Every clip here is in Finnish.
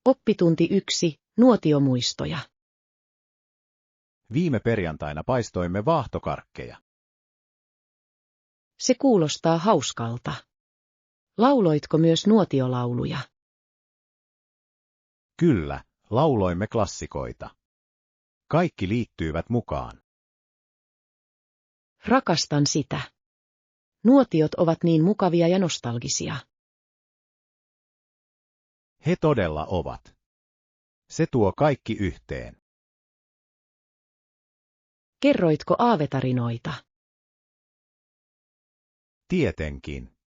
Oppitunti 1. Nuotiomuistoja. Viime perjantaina paistoimme vaahtokarkkeja. Se kuulostaa hauskalta. Lauloitko myös nuotiolauluja? Kyllä, lauloimme klassikoita. Kaikki liittyivät mukaan. Rakastan sitä. Nuotiot ovat niin mukavia ja nostalgisia. He todella ovat. Se tuo kaikki yhteen. Kerroitko aavetarinoita? Tietenkin.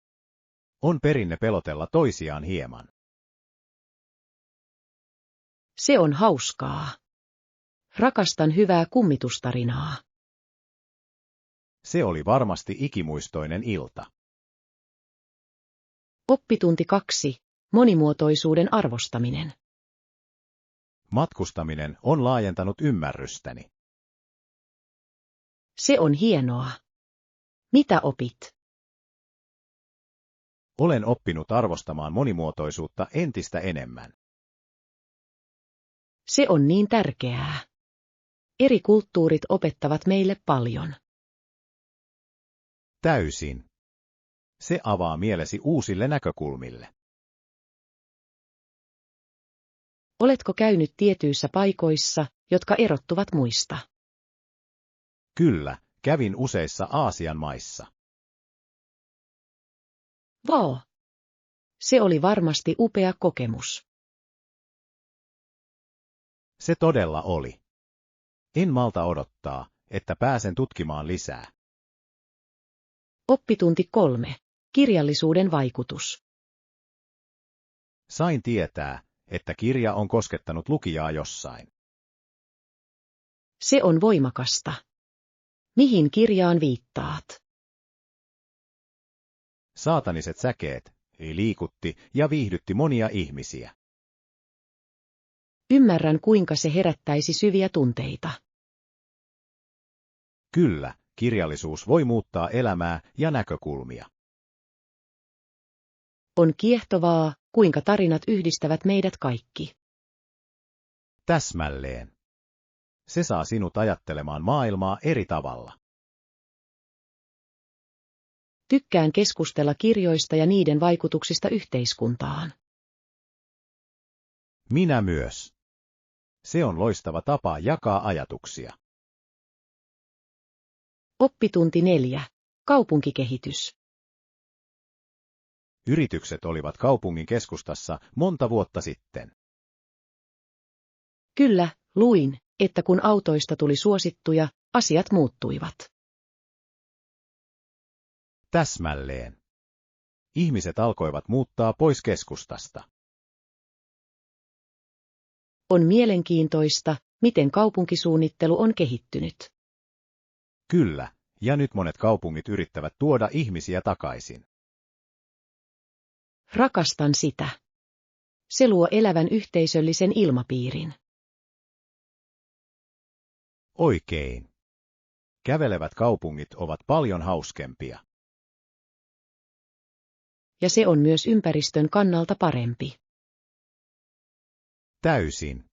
On perinne pelotella toisiaan hieman. Se on hauskaa. Rakastan hyvää kummitustarinaa. Se oli varmasti ikimuistoinen ilta. Oppitunti 2. Monimuotoisuuden arvostaminen. Matkustaminen on laajentanut ymmärrystäni. Se on hienoa. Mitä opit? Olen oppinut arvostamaan monimuotoisuutta entistä enemmän. Se on niin tärkeää. Eri kulttuurit opettavat meille paljon. Täysin. Se avaa mielesi uusille näkökulmille. Oletko käynyt tietyissä paikoissa, jotka erottuvat muista? Kyllä, kävin useissa Aasian maissa. Vau! Se oli varmasti upea kokemus. Se todella oli. En malta odottaa, että pääsen tutkimaan lisää. Oppitunti 3. Kirjallisuuden vaikutus. Sain tietää, että kirja on koskettanut lukijaa jossain. Se on voimakasta. Mihin kirjaan viittaat? Saataniset säkeet liikutti ja viihdytti monia ihmisiä. Ymmärrän, kuinka se herättäisi syviä tunteita. Kyllä, kirjallisuus voi muuttaa elämää ja näkökulmia. On kiehtovaa, kuinka tarinat yhdistävät meidät kaikki. Täsmälleen. Se saa sinut ajattelemaan maailmaa eri tavalla. Tykkään keskustella kirjoista ja niiden vaikutuksista yhteiskuntaan. Minä myös. Se on loistava tapa jakaa ajatuksia. Oppitunti 4. Kaupunkikehitys. Yritykset olivat kaupungin keskustassa monta vuotta sitten. Kyllä, luin, että kun autoista tuli suosittuja, asiat muuttuivat. Täsmälleen. Ihmiset alkoivat muuttaa pois keskustasta. On mielenkiintoista, miten kaupunkisuunnittelu on kehittynyt. Kyllä, ja nyt monet kaupungit yrittävät tuoda ihmisiä takaisin. Rakastan sitä. Se luo elävän yhteisöllisen ilmapiirin. Oikein. Kävelevät kaupungit ovat paljon hauskempia. Ja se on myös ympäristön kannalta parempi. Täysin.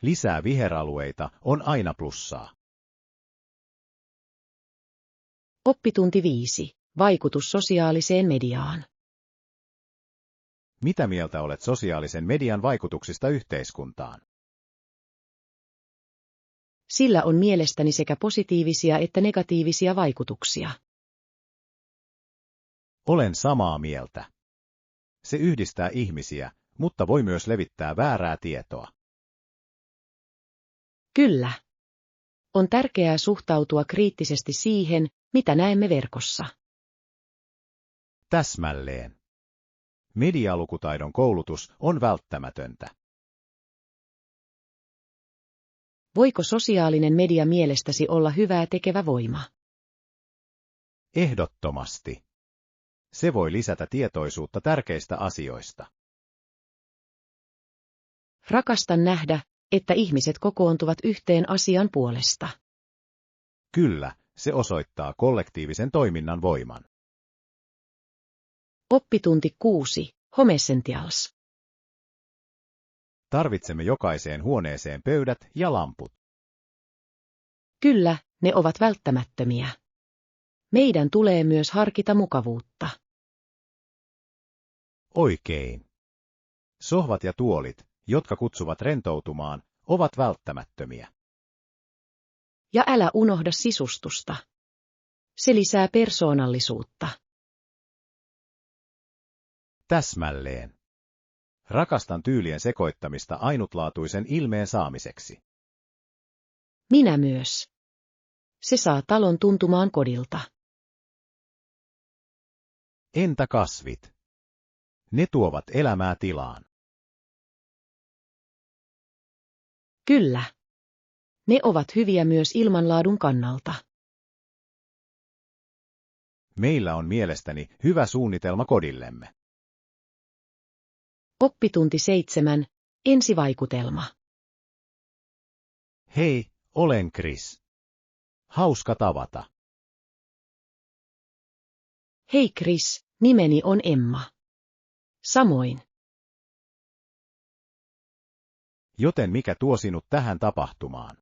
Lisää viheralueita on aina plussaa. Oppitunti 5. Vaikutus sosiaaliseen mediaan. Mitä mieltä olet sosiaalisen median vaikutuksista yhteiskuntaan? Sillä on mielestäni sekä positiivisia että negatiivisia vaikutuksia. Olen samaa mieltä. Se yhdistää ihmisiä, mutta voi myös levittää väärää tietoa. Kyllä. On tärkeää suhtautua kriittisesti siihen, mitä näemme verkossa. Täsmälleen. Medialukutaidon koulutus on välttämätöntä. Voiko sosiaalinen media mielestäsi olla hyvää tekevä voima? Ehdottomasti. Se voi lisätä tietoisuutta tärkeistä asioista. Rakastan nähdä, että ihmiset kokoontuvat yhteen asian puolesta. Kyllä, se osoittaa kollektiivisen toiminnan voiman. Oppitunti 6. Home Essentials. Tarvitsemme jokaiseen huoneeseen pöydät ja lamput. Kyllä, ne ovat välttämättömiä. Meidän tulee myös harkita mukavuutta. Oikein. Sohvat ja tuolit, jotka kutsuvat rentoutumaan, ovat välttämättömiä. Ja älä unohda sisustusta. Se lisää persoonallisuutta. Täsmälleen. Rakastan tyylien sekoittamista ainutlaatuisen ilmeen saamiseksi. Minä myös. Se saa talon tuntumaan kodilta. Entä kasvit? Ne tuovat elämää tilaan. Kyllä. Ne ovat hyviä myös ilmanlaadun kannalta. Meillä on mielestäni hyvä suunnitelma kodillemme. Oppitunti 7. Ensivaikutelma. Hei, olen Chris. Hauska tavata. Hei Chris, nimeni on Emma. Samoin. Joten mikä tuo sinut tähän tapahtumaan?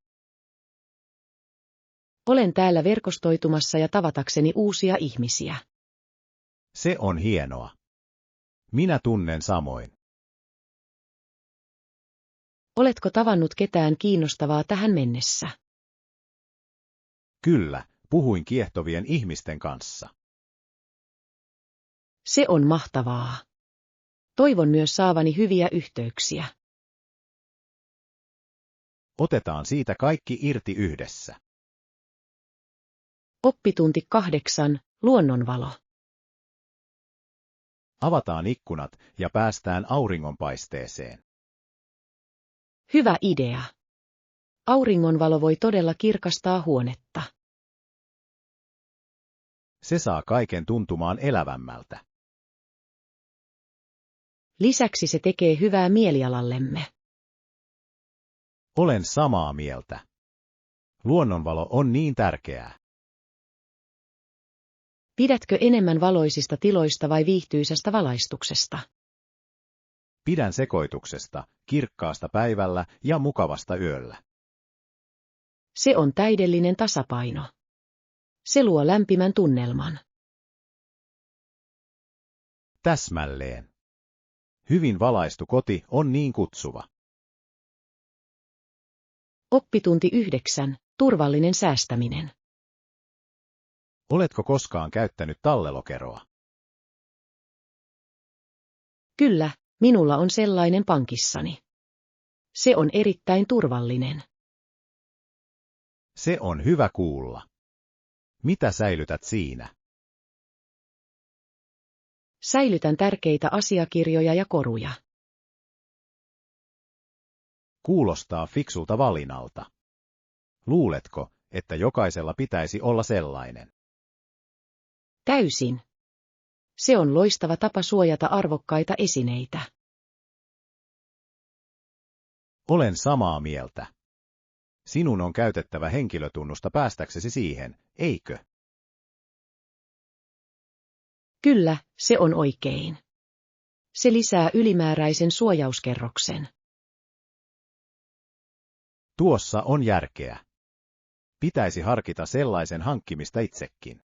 Olen täällä verkostoitumassa ja tavatakseni uusia ihmisiä. Se on hienoa. Minä tunnen samoin. Oletko tavannut ketään kiinnostavaa tähän mennessä? Kyllä, puhuin kiehtovien ihmisten kanssa. Se on mahtavaa. Toivon myös saavani hyviä yhteyksiä. Otetaan siitä kaikki irti yhdessä. Oppitunti 8. Luonnonvalo. Avataan ikkunat ja päästään auringonpaisteeseen. Hyvä idea. Auringonvalo voi todella kirkastaa huonetta. Se saa kaiken tuntumaan elävämmältä. Lisäksi se tekee hyvää mielialallemme. Olen samaa mieltä. Luonnonvalo on niin tärkeää. Pidätkö enemmän valoisista tiloista vai viihtyisästä valaistuksesta? Pidän sekoituksesta, kirkkaasta päivällä ja mukavasta yöllä. Se on täydellinen tasapaino. Se luo lämpimän tunnelman. Täsmälleen. Hyvin valaistu koti on niin kutsuva. Oppitunti 9. Turvallinen säästäminen. Oletko koskaan käyttänyt tallelokeroa? Kyllä, minulla on sellainen pankissani. Se on erittäin turvallinen. Se on hyvä kuulla. Mitä säilytät siinä? Säilytän tärkeitä asiakirjoja ja koruja. Kuulostaa fiksulta valinnalta. Luuletko, että jokaisella pitäisi olla sellainen? Täysin. Se on loistava tapa suojata arvokkaita esineitä. Olen samaa mieltä. Sinun on käytettävä henkilötunnusta päästäksesi siihen, eikö? Kyllä, se on oikein. Se lisää ylimääräisen suojauskerroksen. Tuossa on järkeä. Pitäisi harkita sellaisen hankkimista itsekin.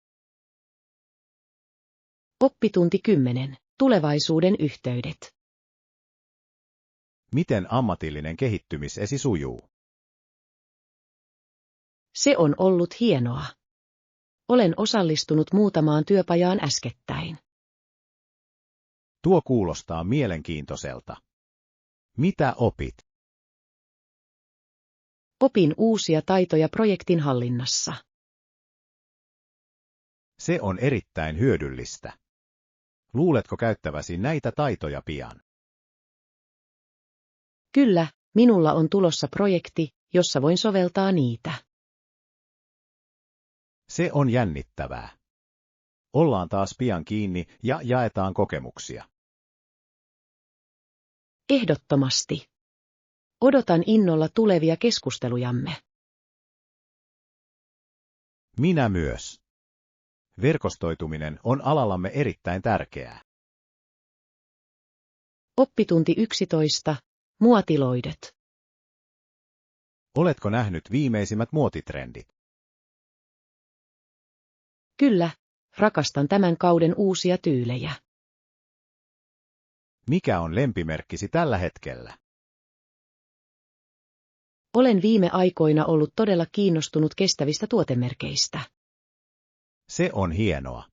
Oppitunti 10. Tulevaisuuden yhteydet. Miten ammatillinen kehittymisesi sujuu? Se on ollut hienoa. Olen osallistunut muutamaan työpajaan äskettäin. Tuo kuulostaa mielenkiintoiselta. Mitä opit? Opin uusia taitoja projektin hallinnassa. Se on erittäin hyödyllistä. Luuletko käyttäväsi näitä taitoja pian? Kyllä, minulla on tulossa projekti, jossa voin soveltaa niitä. Se on jännittävää. Ollaan taas pian kiinni ja jaetaan kokemuksia. Ehdottomasti. Odotan innolla tulevia keskustelujamme. Minä myös. Verkostoituminen on alallamme erittäin tärkeää. Oppitunti 11. Muotiloidet. Oletko nähnyt viimeisimmät muotitrendit? Kyllä, rakastan tämän kauden uusia tyylejä. Mikä on lempimerkkisi tällä hetkellä? Olen viime aikoina ollut todella kiinnostunut kestävistä tuotemerkeistä. Se on hienoa.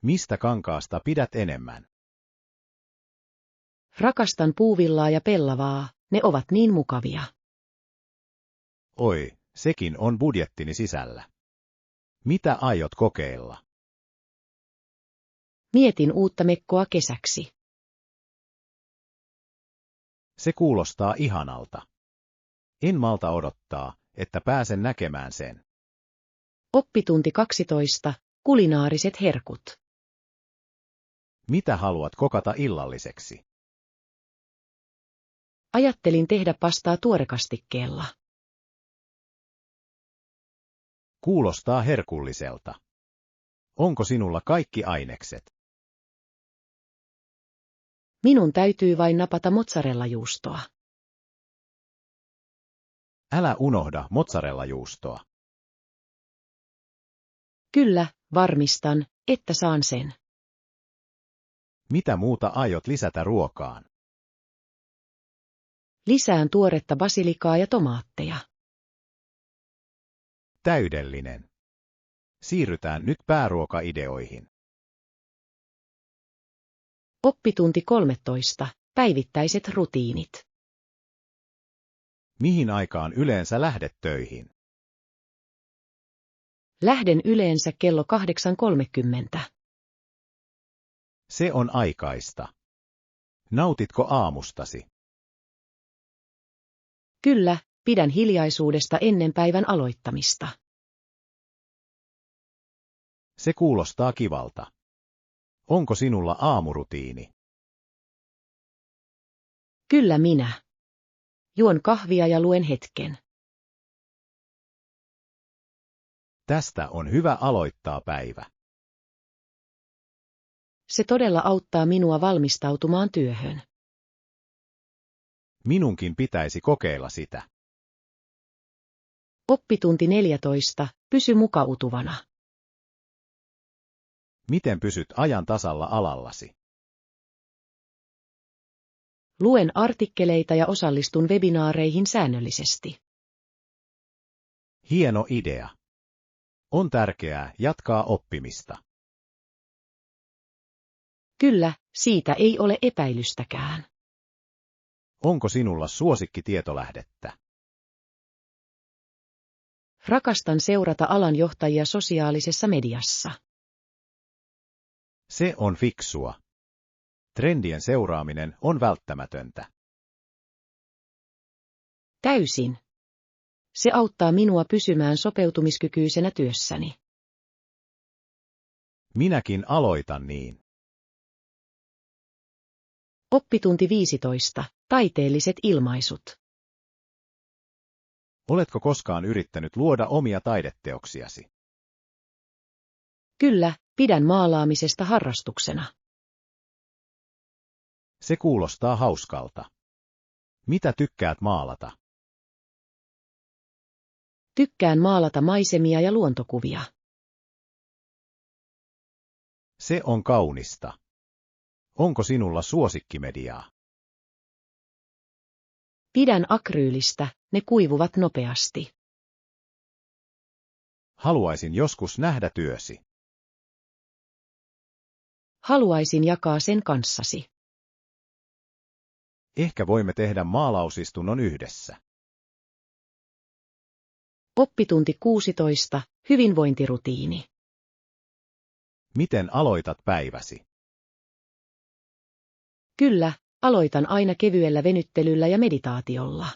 Mistä kankaasta pidät enemmän? Rakastan puuvillaa ja pellavaa, ne ovat niin mukavia. Oi, sekin on budjettini sisällä. Mitä aiot kokeilla? Mietin uutta mekkoa kesäksi. Se kuulostaa ihanalta. En malta odottaa, että pääsen näkemään sen. Oppitunti 12. Kulinaariset herkut. Mitä haluat kokata illalliseksi? Ajattelin tehdä pastaa tuorekastikkeella. Kuulostaa herkulliselta. Onko sinulla kaikki ainekset? Minun täytyy vain napata mozzarellajuustoa. Älä unohda mozzarellajuustoa. Kyllä, varmistan, että saan sen. Mitä muuta aiot lisätä ruokaan? Lisään tuoretta basilikaa ja tomaatteja. Täydellinen. Siirrytään nyt pääruokaideoihin. Oppitunti 13. Päivittäiset rutiinit. Mihin aikaan yleensä lähdet töihin? Lähden yleensä kello 8:30. Se on aikaista. Nautitko aamustasi? Kyllä, pidän hiljaisuudesta ennen päivän aloittamista. Se kuulostaa kivalta. Onko sinulla aamurutiini? Kyllä minä. Juon kahvia ja luen hetken. Tästä on hyvä aloittaa päivä. Se todella auttaa minua valmistautumaan työhön. Minunkin pitäisi kokeilla sitä. Oppitunti 14. Pysy mukautuvana. Miten pysyt ajan tasalla alallasi? Luen artikkeleita ja osallistun webinaareihin säännöllisesti. Hieno idea. On tärkeää jatkaa oppimista. Kyllä, siitä ei ole epäilystäkään. Onko sinulla suosikkitietolähdettä? Rakastan seurata alan johtajia sosiaalisessa mediassa. Se on fiksua. Trendien seuraaminen on välttämätöntä. Täysin. Se auttaa minua pysymään sopeutumiskykyisenä työssäni. Minäkin aloitan niin. Oppitunti 15. Taiteelliset ilmaisut. Oletko koskaan yrittänyt luoda omia taideteoksiasi? Kyllä, pidän maalaamisesta harrastuksena. Se kuulostaa hauskalta. Mitä tykkäät maalata? Tykkään maalata maisemia ja luontokuvia. Se on kaunista. Onko sinulla suosikkimediaa? Pidän akryylistä, ne kuivuvat nopeasti. Haluaisin joskus nähdä työsi. Haluaisin jakaa sen kanssasi. Ehkä voimme tehdä maalausistunnon yhdessä. Oppitunti 16. Hyvinvointirutiini. Miten aloitat päiväsi? Kyllä, aloitan aina kevyellä venyttelyllä ja meditaatiolla.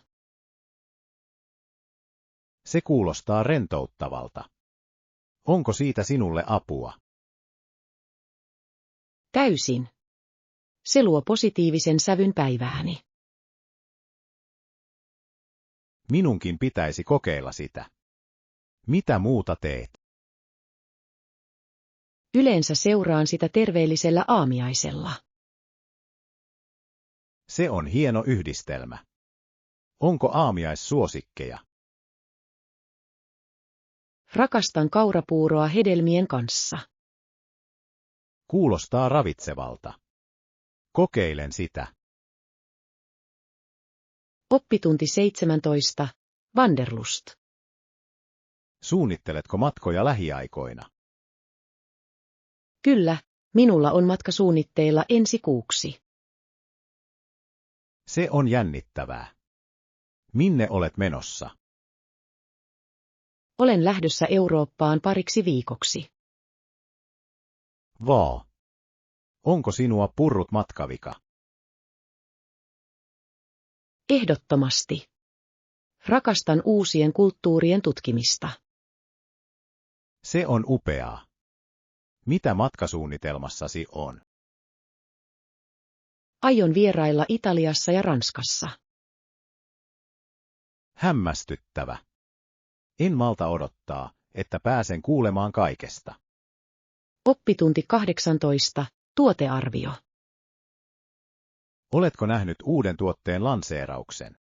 Se kuulostaa rentouttavalta. Onko siitä sinulle apua? Täysin. Se luo positiivisen sävyn päivääni. Minunkin pitäisi kokeilla sitä. Mitä muuta teet? Yleensä seuraan sitä terveellisellä aamiaisella. Se on hieno yhdistelmä. Onko aamiaissuosikkeja? Rakastan kaurapuuroa hedelmien kanssa. Kuulostaa ravitsevalta. Kokeilen sitä. Oppitunti 17. Wanderlust. Suunnitteletko matkoja lähiaikoina? Kyllä, minulla on matka suunnitteilla ensi kuuksi. Se on jännittävää. Minne olet menossa? Olen lähdössä Eurooppaan pariksi viikoksi. Vaa. Onko sinua purrut matkavika? Ehdottomasti. Rakastan uusien kulttuurien tutkimista. Se on upeaa. Mitä matkasuunnitelmassasi on? Aion vierailla Italiassa ja Ranskassa. Hämmästyttävä. En malta odottaa, että pääsen kuulemaan kaikesta. Oppitunti 18. Tuotearvio. Oletko nähnyt uuden tuotteen lanseerauksen?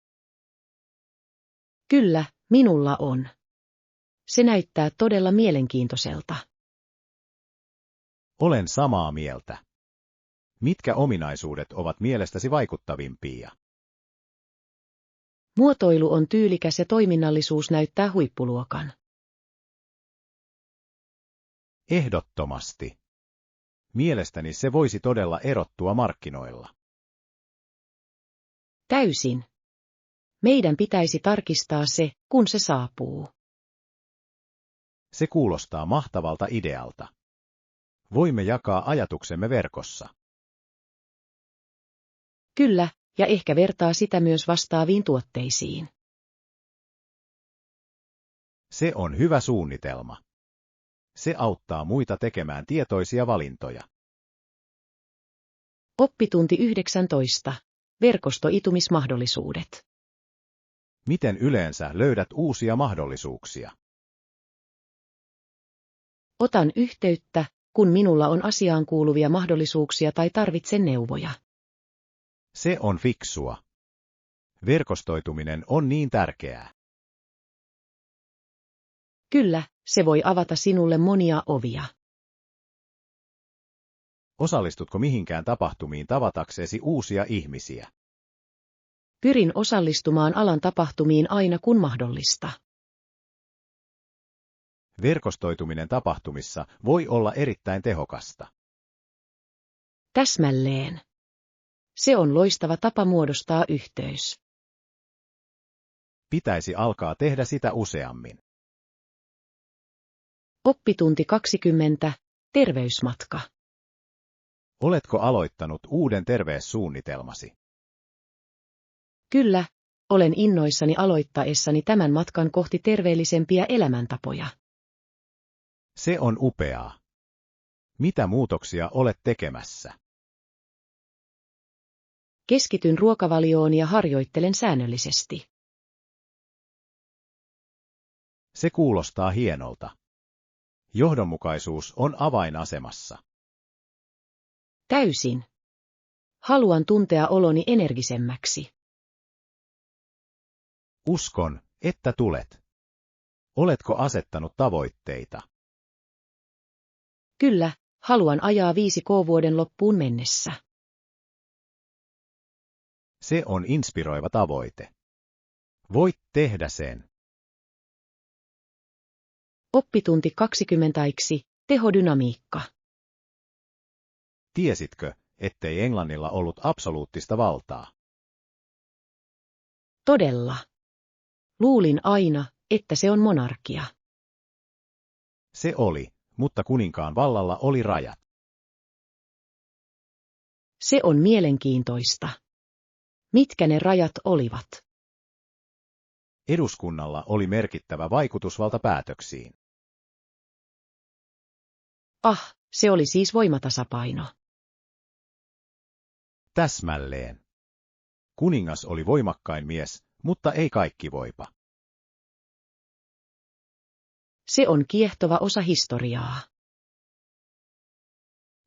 Kyllä, minulla on. Se näyttää todella mielenkiintoiselta. Olen samaa mieltä. Mitkä ominaisuudet ovat mielestäsi vaikuttavimpia? Muotoilu on tyylikäs ja toiminnallisuus näyttää huippuluokan. Ehdottomasti. Mielestäni se voisi todella erottua markkinoilla. Täysin. Meidän pitäisi tarkistaa se, kun se saapuu. Se kuulostaa mahtavalta idealta. Voimme jakaa ajatuksemme verkossa. Kyllä, ja ehkä vertaa sitä myös vastaaviin tuotteisiin. Se on hyvä suunnitelma. Se auttaa muita tekemään tietoisia valintoja. Oppitunti 19. Verkostoitumismahdollisuudet. Miten yleensä löydät uusia mahdollisuuksia? Otan yhteyttä, kun minulla on asiaan kuuluvia mahdollisuuksia tai tarvitsen neuvoja. Se on fiksua. Verkostoituminen on niin tärkeää. Kyllä, se voi avata sinulle monia ovia. Osallistutko mihinkään tapahtumiin tavataksesi uusia ihmisiä? Pyrin osallistumaan alan tapahtumiin aina kun mahdollista. Verkostoituminen tapahtumissa voi olla erittäin tehokasta. Täsmälleen. Se on loistava tapa muodostaa yhteys. Pitäisi alkaa tehdä sitä useammin. Oppitunti 20. Terveysmatka. Oletko aloittanut uuden terveyssuunnitelmasi? Kyllä, olen innoissani aloittaessani tämän matkan kohti terveellisempiä elämäntapoja. Se on upeaa. Mitä muutoksia olet tekemässä? Keskityn ruokavalioon ja harjoittelen säännöllisesti. Se kuulostaa hienolta. Johdonmukaisuus on avainasemassa. Täysin. Haluan tuntea oloni energisemmäksi. Uskon, että tulet. Oletko asettanut tavoitteita? Kyllä, haluan ajaa 5K-vuoden loppuun mennessä. Se on inspiroiva tavoite. Voit tehdä sen. Oppitunti 20. Tehodynamiikka. Tiesitkö, ettei Englannilla ollut absoluuttista valtaa? Todella. Luulin aina, että se on monarkia. Se oli, mutta kuninkaan vallalla oli rajat. Se on mielenkiintoista. Mitkä ne rajat olivat? Eduskunnalla oli merkittävä vaikutusvalta päätöksiin. Se oli siis voimatasapaino. Täsmälleen. Kuningas oli voimakkain mies, mutta ei kaikkivoipa. Se on kiehtova osa historiaa.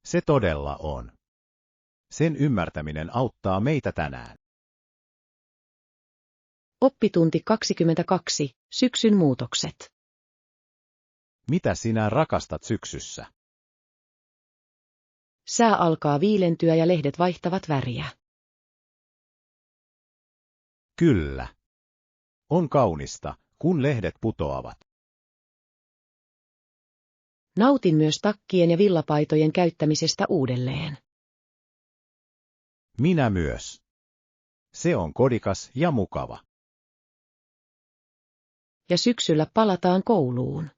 Se todella on. Sen ymmärtäminen auttaa meitä tänään. Oppitunti 22. Syksyn muutokset. Mitä sinä rakastat syksyssä? Sää alkaa viilentyä ja lehdet vaihtavat väriä. Kyllä. On kaunista, kun lehdet putoavat. Nautin myös takkien ja villapaitojen käyttämisestä uudelleen. Minä myös. Se on kodikas ja mukava. Ja syksyllä palataan kouluun.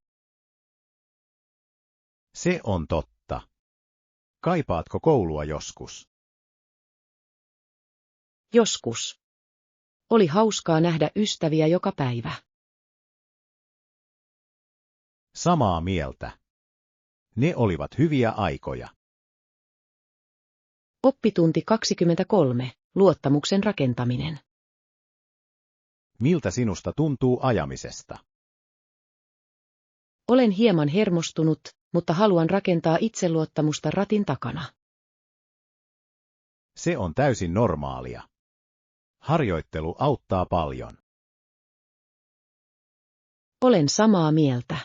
Se on totta. Kaipaatko koulua joskus? Joskus. Oli hauskaa nähdä ystäviä joka päivä. Samaa mieltä. Ne olivat hyviä aikoja. Oppitunti 23. Luottamuksen rakentaminen. Miltä sinusta tuntuu ajamisesta? Olen hieman hermostunut, mutta haluan rakentaa itseluottamusta ratin takana. Se on täysin normaalia. Harjoittelu auttaa paljon. Olen samaa mieltä.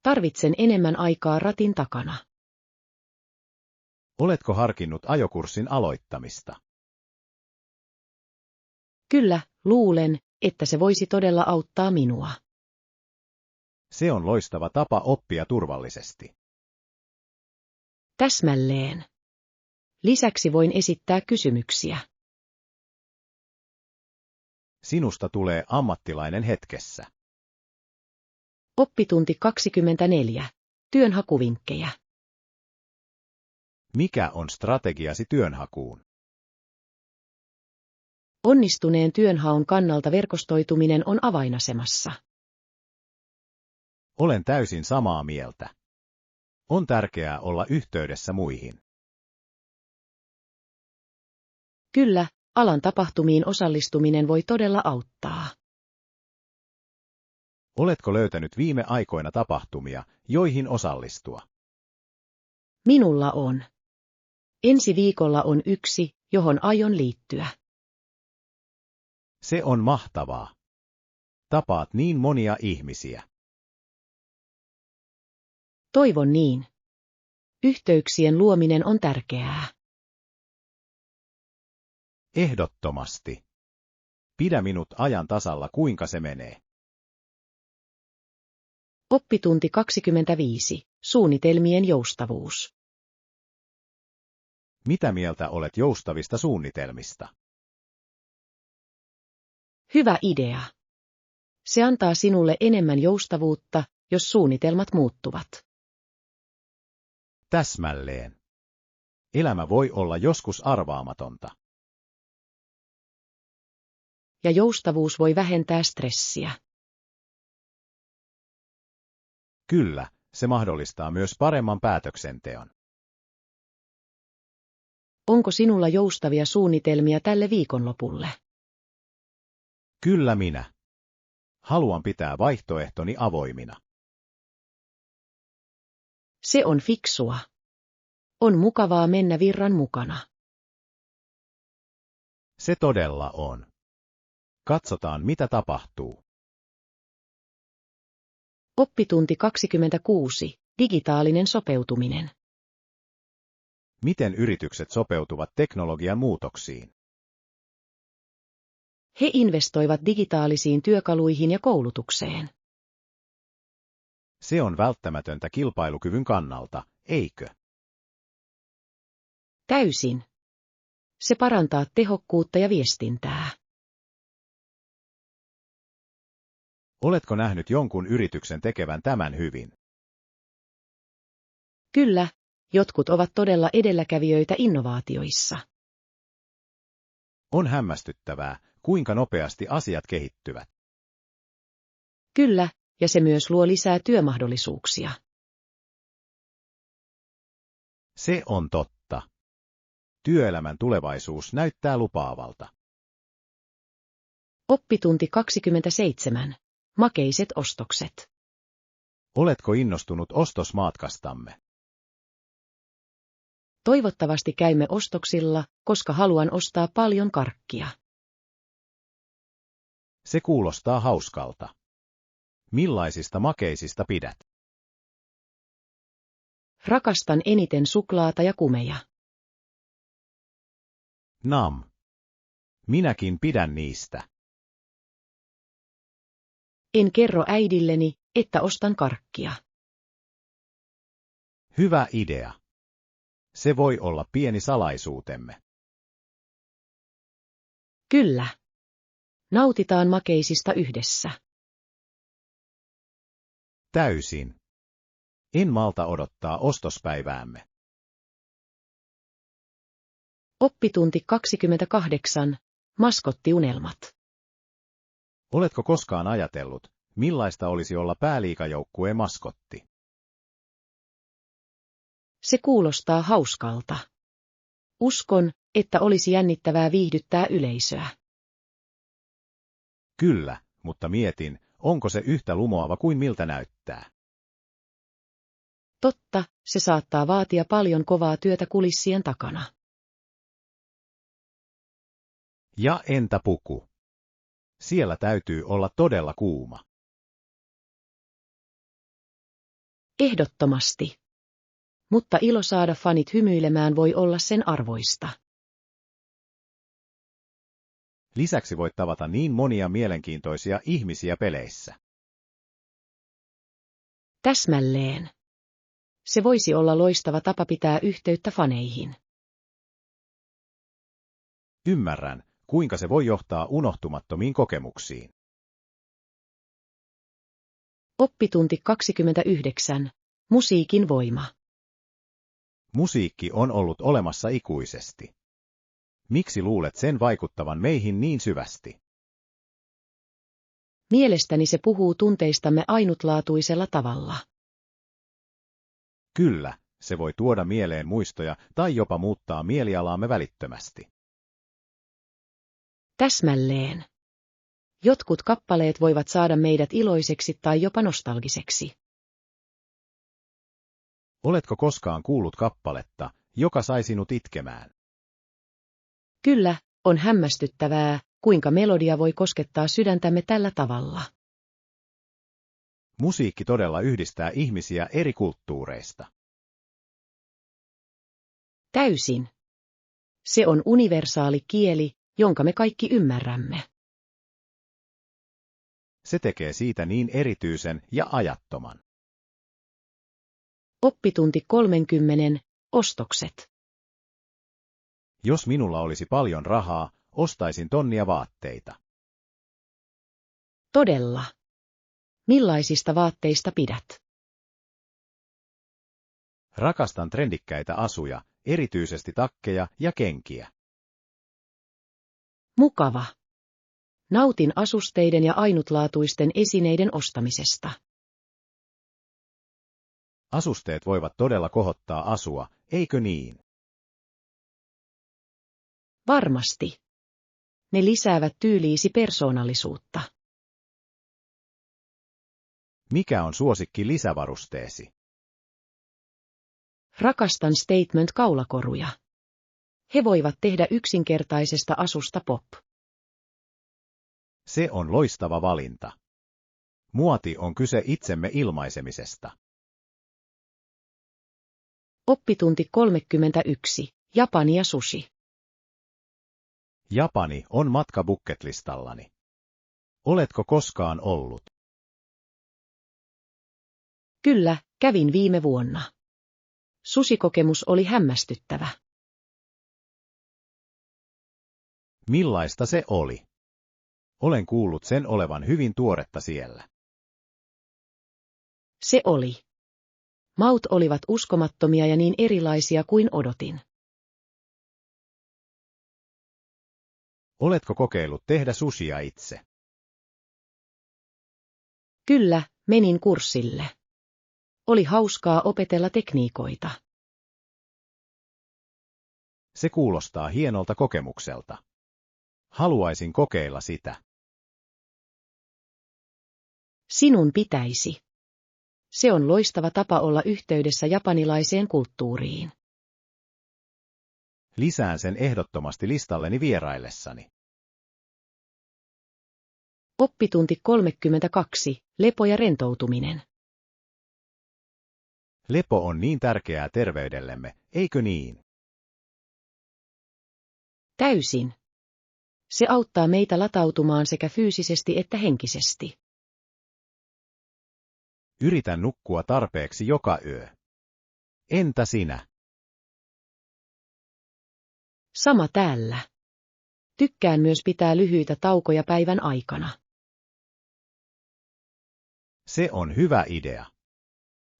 Tarvitsen enemmän aikaa ratin takana. Oletko harkinnut ajokurssin aloittamista? Kyllä, luulen, että se voisi todella auttaa minua. Se on loistava tapa oppia turvallisesti. Täsmälleen. Lisäksi voin esittää kysymyksiä. Sinusta tulee ammattilainen hetkessä. Oppitunti 24. Työnhakuvinkkejä. Mikä on strategiasi työnhakuun? Onnistuneen työnhaun kannalta verkostoituminen on avainasemassa. Olen täysin samaa mieltä. On tärkeää olla yhteydessä muihin. Kyllä, alan tapahtumiin osallistuminen voi todella auttaa. Oletko löytänyt viime aikoina tapahtumia, joihin osallistua? Minulla on. Ensi viikolla on yksi, johon aion liittyä. Se on mahtavaa. Tapaat niin monia ihmisiä. Toivon niin. Yhteyksien luominen on tärkeää. Ehdottomasti. Pidä minut ajan tasalla, kuinka se menee. Oppitunti 25. Suunnitelmien joustavuus. Mitä mieltä olet joustavista suunnitelmista? Hyvä idea. Se antaa sinulle enemmän joustavuutta, jos suunnitelmat muuttuvat. Täsmälleen. Elämä voi olla joskus arvaamatonta. Ja joustavuus voi vähentää stressiä. Kyllä, se mahdollistaa myös paremman päätöksenteon. Onko sinulla joustavia suunnitelmia tälle viikonlopulle? Kyllä minä. Haluan pitää vaihtoehtoni avoimina. Se on fiksua. On mukavaa mennä virran mukana. Se todella on. Katsotaan, mitä tapahtuu. Oppitunti 26. Digitaalinen sopeutuminen. Miten yritykset sopeutuvat teknologian muutoksiin? He investoivat digitaalisiin työkaluihin ja koulutukseen. Se on välttämätöntä kilpailukyvyn kannalta, eikö? Täysin. Se parantaa tehokkuutta ja viestintää. Oletko nähnyt jonkun yrityksen tekevän tämän hyvin? Kyllä, jotkut ovat todella edelläkävijöitä innovaatioissa. On hämmästyttävää, kuinka nopeasti asiat kehittyvät. Kyllä, ja se myös luo lisää työmahdollisuuksia. Se on totta. Työelämän tulevaisuus näyttää lupaavalta. Oppitunti 27. Makeiset ostokset. Oletko innostunut ostosmatkastamme? Toivottavasti käymme ostoksilla, koska haluan ostaa paljon karkkia. Se kuulostaa hauskalta. Millaisista makeisista pidät? Rakastan eniten suklaata ja kumeja. Nam. Minäkin pidän niistä. En kerro äidilleni, että ostan karkkia. Hyvä idea. Se voi olla pieni salaisuutemme. Kyllä. Nautitaan makeisista yhdessä. Täysin. En malta odottaa ostospäiväämme. Oppitunti 28. Maskottiunelmat. Oletko koskaan ajatellut, millaista olisi olla pääliigajoukkueen maskotti? Se kuulostaa hauskalta. Uskon, että olisi jännittävää viihdyttää yleisöä. Kyllä, mutta mietin, onko se yhtä lumoava kuin miltä näyttää. Totta, se saattaa vaatia paljon kovaa työtä kulissien takana. Ja entä puku? Siellä täytyy olla todella kuuma. Ehdottomasti. Mutta ilo saada fanit hymyilemään voi olla sen arvoista. Lisäksi voit tavata niin monia mielenkiintoisia ihmisiä peleissä. Täsmälleen. Se voisi olla loistava tapa pitää yhteyttä faneihin. Ymmärrän, kuinka se voi johtaa unohtumattomiin kokemuksiin. Oppitunti 29. Musiikin voima. Musiikki on ollut olemassa ikuisesti. Miksi luulet sen vaikuttavan meihin niin syvästi? Mielestäni se puhuu tunteistamme ainutlaatuisella tavalla. Kyllä, se voi tuoda mieleen muistoja tai jopa muuttaa mielialaamme välittömästi. Täsmälleen. Jotkut kappaleet voivat saada meidät iloiseksi tai jopa nostalgiseksi. Oletko koskaan kuullut kappaletta, joka sai sinut itkemään? Kyllä, on hämmästyttävää, kuinka melodia voi koskettaa sydäntämme tällä tavalla. Musiikki todella yhdistää ihmisiä eri kulttuureista. Täysin. Se on universaali kieli, jonka me kaikki ymmärrämme. Se tekee siitä niin erityisen ja ajattoman. Oppitunti 30. Ostokset. Jos minulla olisi paljon rahaa, ostaisin tonnia vaatteita. Todella. Millaisista vaatteista pidät? Rakastan trendikkäitä asuja, erityisesti takkeja ja kenkiä. Mukava. Nautin asusteiden ja ainutlaatuisten esineiden ostamisesta. Asusteet voivat todella kohottaa asua, eikö niin? Varmasti. Ne lisäävät tyyliisi persoonallisuutta. Mikä on suosikki lisävarusteesi? Rakastan statement-kaulakoruja. He voivat tehdä yksinkertaisesta asusta pop. Se on loistava valinta. Muoti on kyse itsemme ilmaisemisesta. Oppitunti 31. Japani ja sushi. Japani on matka bucketlistallani. Oletko koskaan ollut? Kyllä, kävin viime vuonna. Sushikokemus oli hämmästyttävä. Millaista se oli? Olen kuullut sen olevan hyvin tuoretta siellä. Se oli. Maut olivat uskomattomia ja niin erilaisia kuin odotin. Oletko kokeillut tehdä sushia itse? Kyllä, menin kurssille. Oli hauskaa opetella tekniikoita. Se kuulostaa hienolta kokemukselta. Haluaisin kokeilla sitä. Sinun pitäisi. Se on loistava tapa olla yhteydessä japanilaiseen kulttuuriin. Lisään sen ehdottomasti listalleni vieraillessani. Oppitunti 32. Lepo ja rentoutuminen. Lepo on niin tärkeää terveydellemme, eikö niin? Täysin. Se auttaa meitä latautumaan sekä fyysisesti että henkisesti. Yritän nukkua tarpeeksi joka yö. Entä sinä? Sama täällä. Tykkään myös pitää lyhyitä taukoja päivän aikana. Se on hyvä idea.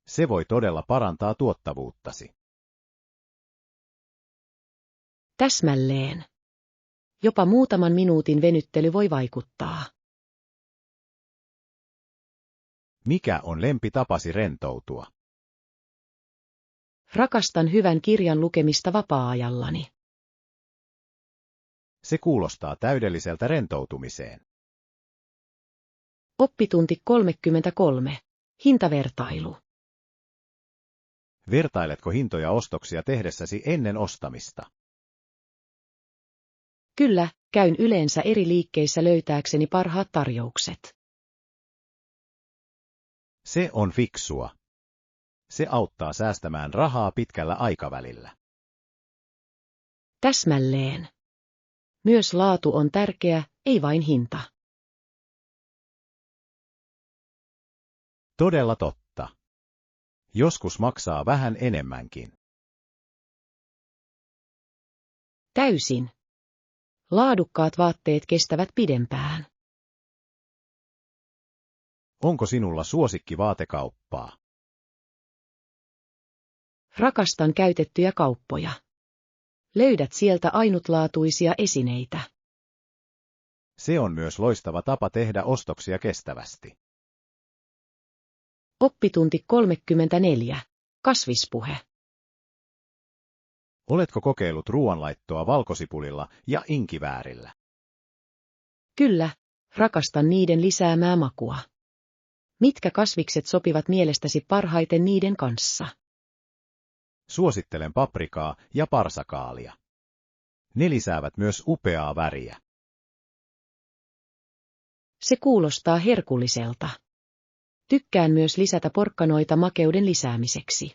Se voi todella parantaa tuottavuuttasi. Täsmälleen. Jopa muutaman minuutin venyttely voi vaikuttaa. Mikä on lempitapasi rentoutua? Rakastan hyvän kirjan lukemista vapaa-ajallani. Se kuulostaa täydelliseltä rentoutumiseen. Oppitunti 33. Hintavertailu. Vertailetko hintoja ostoksia tehdessäsi ennen ostamista? Kyllä, käyn yleensä eri liikkeissä löytääkseni parhaat tarjoukset. Se on fiksua. Se auttaa säästämään rahaa pitkällä aikavälillä. Täsmälleen. Myös laatu on tärkeä, ei vain hinta. Todella totta. Joskus maksaa vähän enemmänkin. Täysin. Laadukkaat vaatteet kestävät pidempään. Onko sinulla suosikkivaatekauppaa? Rakastan käytettyjä kauppoja. Löydät sieltä ainutlaatuisia esineitä. Se on myös loistava tapa tehdä ostoksia kestävästi. Oppitunti 34. Kasvispuhe. Oletko kokeillut ruoanlaittoa valkosipulilla ja inkiväärillä? Kyllä, rakastan niiden lisäämää makua. Mitkä kasvikset sopivat mielestäsi parhaiten niiden kanssa? Suosittelen paprikaa ja parsakaalia. Ne lisäävät myös upeaa väriä. Se kuulostaa herkulliselta. Tykkään myös lisätä porkkanoita makeuden lisäämiseksi.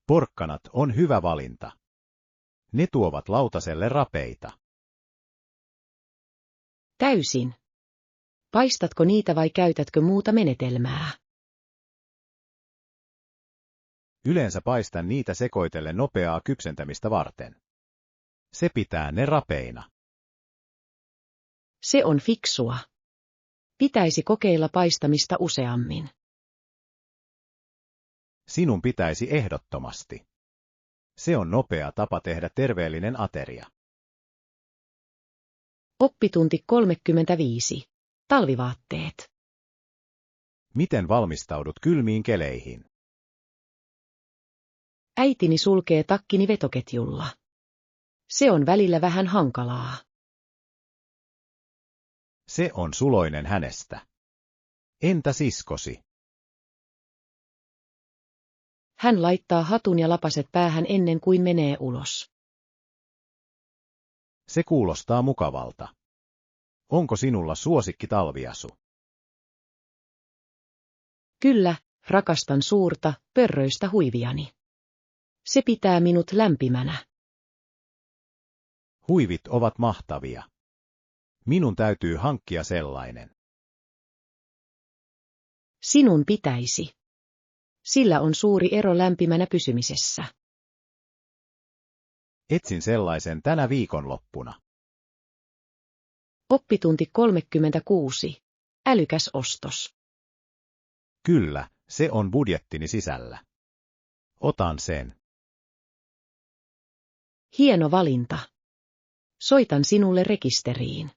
Porkkanat on hyvä valinta. Ne tuovat lautaselle rapeita. Täysin. Paistatko niitä vai käytätkö muuta menetelmää? Yleensä paistan niitä sekoitellen nopeaa kypsentämistä varten. Se pitää ne rapeina. Se on fiksua. Pitäisi kokeilla paistamista useammin. Sinun pitäisi ehdottomasti. Se on nopea tapa tehdä terveellinen ateria. Oppitunti 35. Talvivaatteet. Miten valmistaudut kylmiin keleihin? Äitini sulkee takkini vetoketjulla. Se on välillä vähän hankalaa. Se on suloinen hänestä. Entä siskosi? Hän laittaa hatun ja lapaset päähän ennen kuin menee ulos. Se kuulostaa mukavalta. Onko sinulla suosikki talviasu? Kyllä, rakastan suurta, pörröistä huiviani. Se pitää minut lämpimänä. Huivit ovat mahtavia. Minun täytyy hankkia sellainen. Sinun pitäisi. Sillä on suuri ero lämpimänä pysymisessä. Etsin sellaisen tänä viikonloppuna. Oppitunti 36. Älykäs ostos. Kyllä, se on budjettini sisällä. Otan sen. Hieno valinta. Soitan sinulle rekisteriin.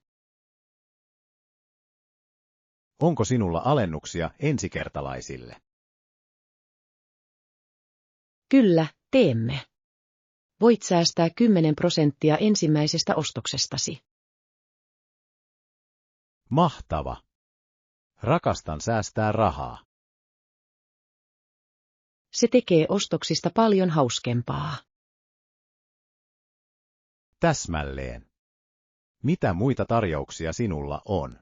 Onko sinulla alennuksia ensikertalaisille? Kyllä, teemme. Voit säästää 10% ensimmäisestä ostoksestasi. Mahtava. Rakastan säästää rahaa. Se tekee ostoksista paljon hauskempaa. Täsmälleen. Mitä muita tarjouksia sinulla on?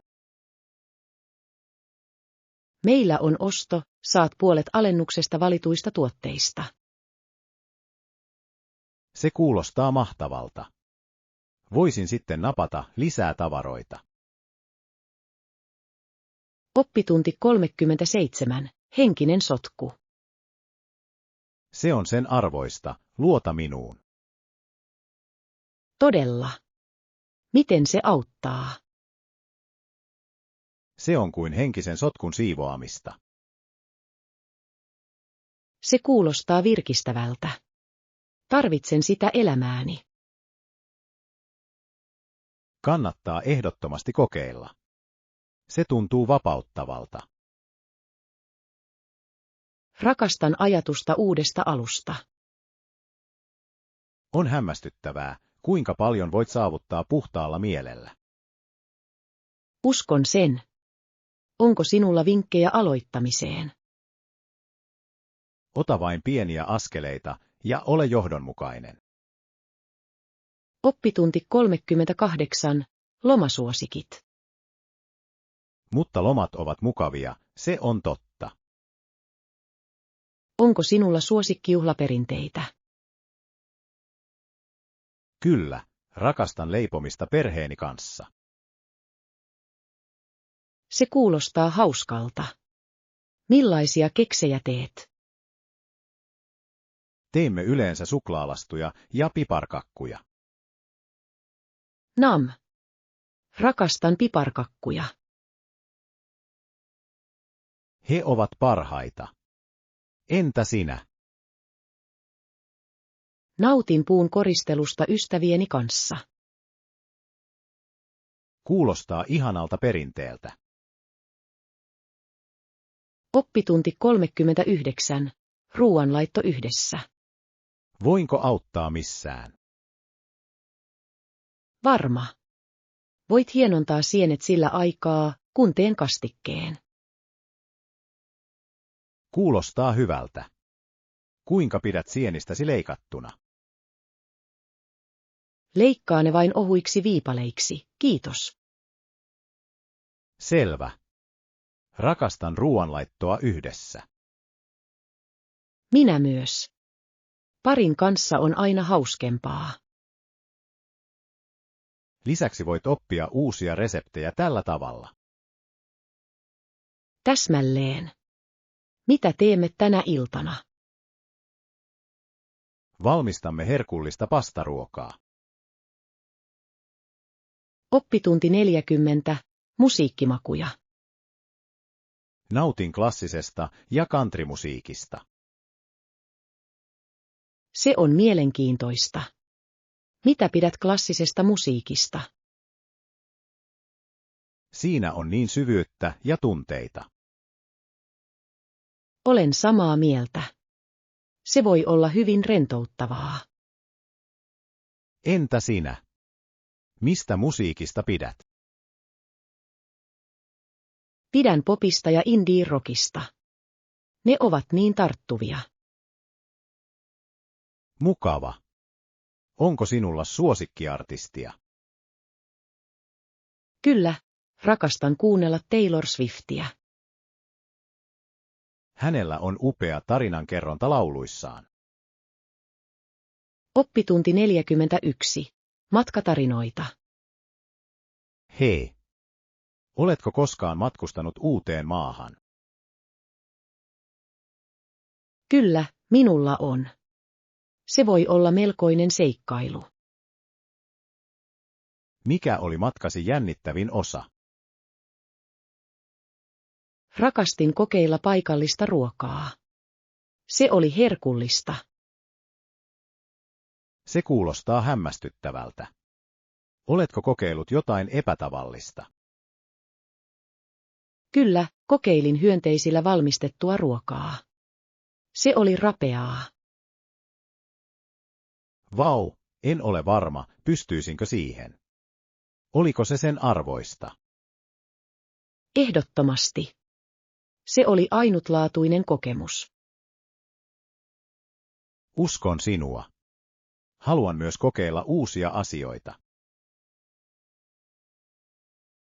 Meillä on osto, saat puolet alennuksesta valituista tuotteista. Se kuulostaa mahtavalta. Voisin sitten napata lisää tavaroita. Oppitunti 37. Henkinen sotku. Se on sen arvoista, luota minuun. Todella. Miten se auttaa? Se on kuin henkisen sotkun siivoamista. Se kuulostaa virkistävältä. Tarvitsen sitä elämääni. Kannattaa ehdottomasti kokeilla. Se tuntuu vapauttavalta. Rakastan ajatusta uudesta alusta. On hämmästyttävää, kuinka paljon voit saavuttaa puhtaalla mielellä. Uskon sen. Onko sinulla vinkkejä aloittamiseen? Ota vain pieniä askeleita ja ole johdonmukainen. Oppitunti 38. Lomasuosikit. Mutta lomat ovat mukavia, se on totta. Onko sinulla suosikkijuhlaperinteitä? Kyllä, rakastan leipomista perheeni kanssa. Se kuulostaa hauskalta. Millaisia keksejä teet? Teemme yleensä suklaalastuja ja piparkakkuja. Nam. Rakastan piparkakkuja. He ovat parhaita. Entä sinä? Nautin puun koristelusta ystävieni kanssa. Kuulostaa ihanalta perinteeltä. Oppitunti 39. Ruuanlaitto yhdessä. Voinko auttaa missään? Varma. Voit hienontaa sienet sillä aikaa, kun teen kastikkeen. Kuulostaa hyvältä. Kuinka pidät sienistäsi leikattuna? Leikkaa ne vain ohuiksi viipaleiksi, kiitos. Selvä. Rakastan ruuanlaittoa yhdessä. Minä myös. Parin kanssa on aina hauskempaa. Lisäksi voit oppia uusia reseptejä tällä tavalla. Täsmälleen. Mitä teemme tänä iltana? Valmistamme herkullista pastaruokaa. Oppitunti 40. Musiikkimakuja. Nautin klassisesta ja countrymusiikista. Se on mielenkiintoista. Mitä pidät klassisesta musiikista? Siinä on niin syvyyttä ja tunteita. Olen samaa mieltä. Se voi olla hyvin rentouttavaa. Entä sinä? Mistä musiikista pidät? Pidän popista ja indie-rockista. Ne ovat niin tarttuvia. Mukava. Onko sinulla suosikkiartistia? Kyllä, rakastan kuunnella Taylor Swiftiä. Hänellä on upea tarinankerronta lauluissaan. Oppitunti 41. Matkatarinoita. Hei! Oletko koskaan matkustanut uuteen maahan? Kyllä, minulla on. Se voi olla melkoinen seikkailu. Mikä oli matkasi jännittävin osa? Rakastin kokeilla paikallista ruokaa. Se oli herkullista. Se kuulostaa hämmästyttävältä. Oletko kokeillut jotain epätavallista? Kyllä, kokeilin hyönteisillä valmistettua ruokaa. Se oli rapeaa. Vau, en ole varma, pystyisinkö siihen. Oliko se sen arvoista? Ehdottomasti. Se oli ainutlaatuinen kokemus. Uskon sinua. Haluan myös kokeilla uusia asioita.